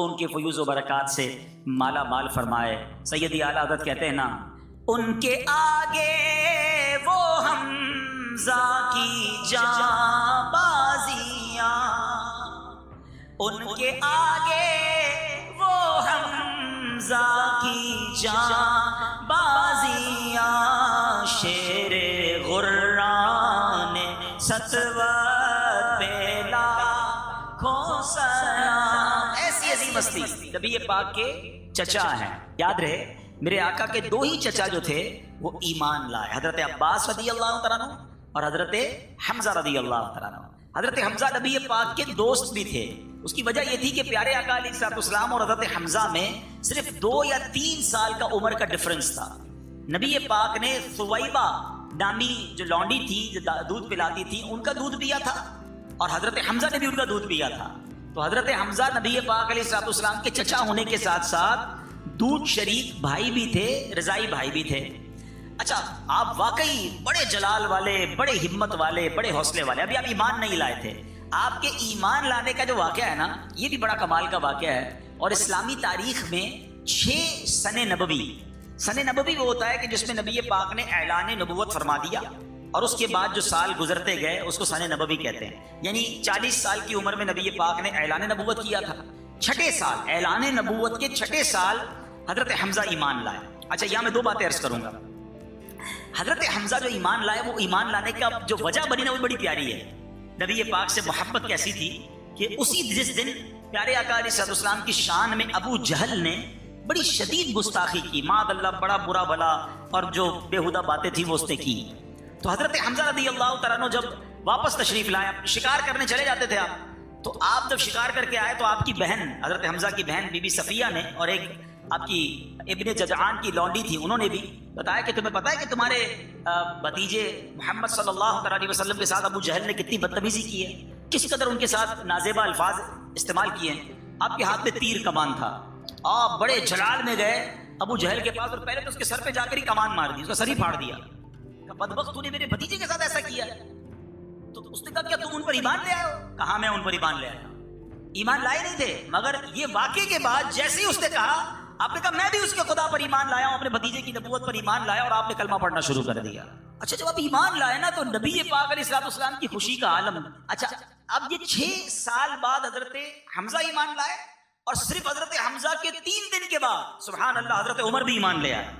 ان کے فیوز و برکات سے مالا مال فرمائے۔ سیدی اعلیٰ حضرت کہتے ہیں نا، ان کے آگے وہ حمزہ کی جاں بازیاں، ان کے آگے وہ حمزہ کی جاں بازیاں، شیر غران ستوت پہ لاکھوں سلام۔ ایسی عظیم ہستی نبی پاک کے چچا ہیں۔ یاد رہے میرے آقا کے دو ہی چچا جو تھے وہ ایمان لائے، حضرت عباس رضی اللہ تعالیٰ عنہ اور حضرت حمزہ رضی اللہ تعالیٰ عنہ۔ حضرت حمزہ نبی پاک کے دوست بھی تھے۔ اس کی وجہ یہ تھی کہ پیارے آقا علیہ الصلوۃ والسلام اور حضرت حمزہ میں صرف 2 یا 3 سال کا عمر کا ڈفرنس تھا۔ نبی پاک نے ثویبہ نامی جو لونڈی تھی جو دودھ پلاتی تھی ان کا دودھ پیا تھا، اور حضرت حمزہ نے بھی ان کا دودھ پیا تھا۔ تو حضرت حمزہ نبی پاک علیہ الصلوۃ والسلام کے چچا ہونے کے ساتھ ساتھ دودھ شریک بھائی بھی تھے، رضائی بھائی بھی تھے۔ اچھا، آپ واقعی بڑے جلال والے، بڑے ہمت والے، بڑے حوصلے والے۔ ابھی آپ ایمان نہیں لائے تھے، آپ کے ایمان لانے کا جو واقعہ ہے نا، یہ بھی بڑا کمال کا واقعہ ہے۔ اور اسلامی تاریخ میں 6 سن نبوی وہ ہوتا ہے کہ جس میں نبی پاک نے اعلان نبوت فرما دیا، اور اس کے بعد جو سال گزرتے گئے اس کو سن نبوی کہتے ہیں۔ یعنی 40 سال کی عمر میں نبی پاک نے اعلان نبوت کیا تھا، 6 سال اعلان نبوت کے 6 سال حضرت حمزہ ایمان لائے۔ اچھا، یہاں میں 2 باتیں عرض کروں گا۔ حضرت حمزہ جو ایمان لائے، وہ ایمان لانے کا جو وجہ بنی نا وہ بڑی پیاری ہے۔ نبی پاک سے محبت کیسی تھی کہ جس دن پیارے آقا علیہ الصلوۃ والسلام کی شان میں ابو جہل نے بڑی شدید گستاخی کی، معاذ اللہ، بڑا برا بلا اور جو بےہودہ باتیں تھیں وہ اس نے کی۔ تو حضرت حمزہ رضی اللہ تعالیٰ عنہ جب واپس تشریف لائے، شکار کرنے چلے جاتے تھے آپ، تو آپ جب شکار کر کے آئے تو آپ کی بہن، حضرت حمزہ کی بہن بی بی صفیہ نے، اور ایک آپ کی ابن جدعان کی لونڈی تھی، انہوں نے بھی بتایا کہ تمہیں پتہ ہے کہ تمہارے بھتیجے محمد صلی اللہ علیہ وسلم کے ساتھ ابو جہل نے کتنی بدتمیزی کی ہے، کس قدر ان کے ساتھ نازیبہ الفاظ استعمال کیے ہیں۔ آپ کے ہاتھ میں تیر کمان تھا، آپ بڑے جلال میں گئے ابو جہل کے پاس، اور پہلے تو اس کے سر پہ جا کر ہی کمان مار دی، اس کا سر ہی پھاڑ دیا۔ بدبخت، تو نے میرے بھتیجے کے ساتھ ایسا کیا ہے؟ تو اس نے کہا کیا تم ان پر ایمان لے آئے ہو؟ کہا میں ان پر ایمان لے آیا۔ ایمان لائے نہیں تھے، مگر یہ واقعے کے بعد جیسے ہی اس نے کہا، آپ نے کہا میں بھی اس کے خدا پر ایمان لایا ہوں، اپنے بھتیجے کی نبوت پر ایمان لایا، اور آپ نے کلمہ پڑھنا شروع کر دیا۔ اچھا، جب آپ ایمان لائے نا تو نبی پاک علیہ الصلوۃ والسلام کی خوشی کا عالم۔ اچھا، اب یہ 6 سال بعد حضرت حمزہ ایمان لائے، اور صرف حضرت حمزہ کے 3 دن کے بعد سبحان اللہ حضرت عمر بھی ایمان لے آئے۔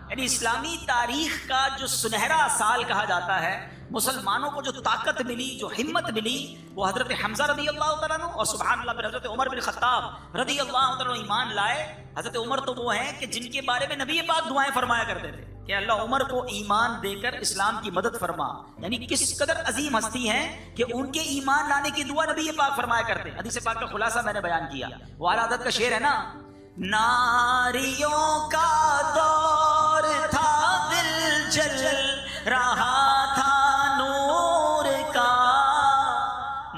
یعنی اسلامی تاریخ کا جو سنہرا سال کہا جاتا ہے، مسلمانوں کو جو طاقت ملی، جو ہمت ملی، وہ حضرت حمزہ رضی اللہ تعالیٰ عنہ اور سبحان اللہ پھر حضرت عمر بن خطاب رضی اللہ تعالیٰ عنہ ایمان لائے۔ حضرت عمر تو وہ ہیں کہ جن کے بارے میں نبی پاک دعائیں فرمایا کرتے تھے کہ اللہ عمر کو ایمان دے کر اسلام کی مدد فرما۔ یعنی کس قدر عظیم ہستی ہیں کہ ان کے ایمان لانے کی دعا نبی پاک فرمایا کرتے ہیں۔ حدیث پاک کا خلاصہ میں نے بیان کیا۔ وہ اعلیٰ حضرت کا شعر ہے نا، ناریوں کا دور تھا دل جل رہا تھا نور کا،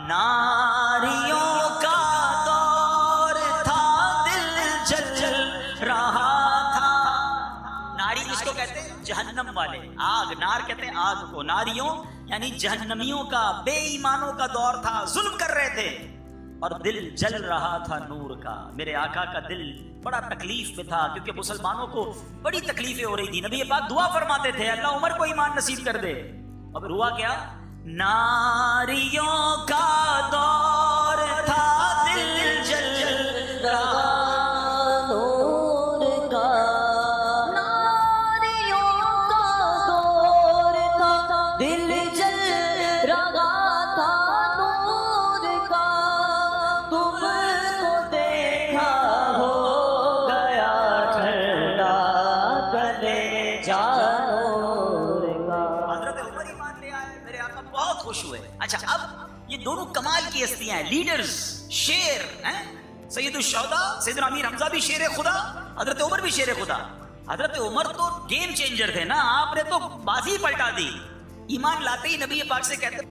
ناریوں کا دور تھا دل جل رہا تھا۔ ناری اس کو کہتے ہیں جہنم والے، آگ، نار کہتے ہیں آگ کو، ناریوں یعنی جہنمیوں کا، بے ایمانوں کا دور تھا، ظلم کر رہے تھے، اور دل جل رہا تھا نور کا۔ میرے آقا کا دل بڑا تکلیف میں تھا، کیونکہ مسلمانوں کو بڑی تکلیفیں ہو رہی تھی۔ نبی پاک دعا فرماتے تھے اللہ عمر کو ایمان نصیب کر دے۔ اب ہوا کیا؟ ناریوں کا دور تھا دل جل رہا نور کا، ناریوں کا دور تھا دل جل رہا تھا نور کا، تم کو دیکھا ہو گیا ٹھنڈا گلے جا نور کا۔ حضرت عمر ایمان لے آئے، میرے آقا بہت خوش ہوئے۔ اچھا، اب یہ دونوں کمال کی ہستیاں ہیں، لیڈرز، شیر ہیں۔ سید الشہداء سیدنا امیر حمزہ بھی شیر خدا، حضرت عمر بھی شیر خدا۔ حضرت عمر تو گیم چینجر تھے نا، آپ نے تو بازی پلٹا دی۔ ایمان لاتے ہی نبی پاک سے کہتے